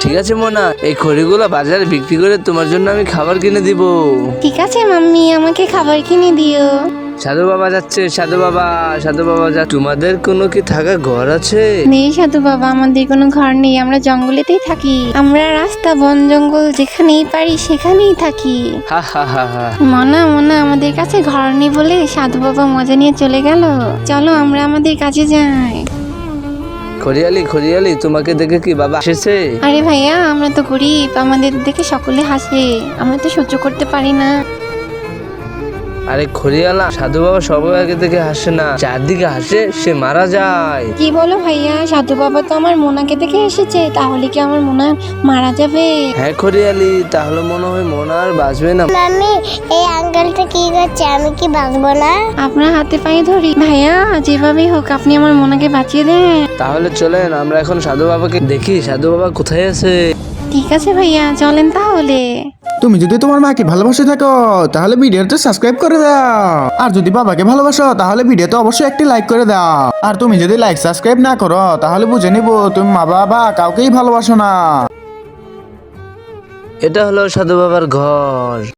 ঠিক আছে মোনা, এই খড়িগুলো বাজারে বিক্রি করে তোমার জন্য আমি খাবার কিনে দিব। ঠিক আছে মাম্মি, আমাকে খাবার কিনে দিও। সাধু বাবা যাচ্ছে, সাধু বাবা, সাধু বাবা যা। তোমাদের কোনো কি থাকার ঘর আছে? নেই সাধু বাবা, আমাদের কোনো ঘর নেই, আমরা জঙ্গলেতেই থাকি। আমরা রাস্তা বন জঙ্গল যেখানেই পারি সেখানেই থাকি। হা হা হা হা। মনা মনা, আমাদের কাছে ঘর নেই বলে সাধু বাবা মজা নিয়ে চলে গেল। চলো আমরা আমাদের কাজে যাই। খড়িয়ালি খড়িয়ালি, তোমাকে দেখে কি বাবা এসেছে? আরে ভাইয়া, আমরা তো গরিব, আমাদের দেখে সকলে হাসে, আমরা তো সহ্য করতে পারি না। আরে খড়িয়ালা, সাধু বাবা সবাইকে দেখে হাসে না, চারদিকে হাসে সে মারা যায়। কি বলো ভাইয়া, সাধু বাবা তো আমার মোনাকে দেখে এসেছে, তাহলে কি আমার মোনা মারা যাবে? হ্যাঁ খড়িয়ালি, তাহলে মনে হয় মোনা আর বাঁচবে না। মাম্মি, এই আঙ্কেলটা কি করছে? আমি কি বাঁচবো না? আপনার হাতে পায়ে ধরি ভাইয়া, যেভাবেই হোক আপনি আমার মোনাকে বাঁচিয়ে দেন। তাহলে চলেন আমরা এখন সাধু বাবাকে দেখি, সাধু বাবা কোথায় আছে। ঠিক আছে ভাইয়া, চলেন তাহলে। তুমি যদি তোমার মাকে ভালোবাসে থাকো তাহলে ভিডিওতে সাবস্ক্রাইব করে দাও, আর যদি বাবাকে ভালোবাসো তাহলে ভিডিওতে অবশ্যই একটি লাইক করে দাও। আর তুমি যদি লাইক সাবস্ক্রাইব না করো তাহলে বুঝে নিব তুমি মা বাবা কাউকেই ভালোবাসো না। এটা হলো সাধু বাবার ঘর।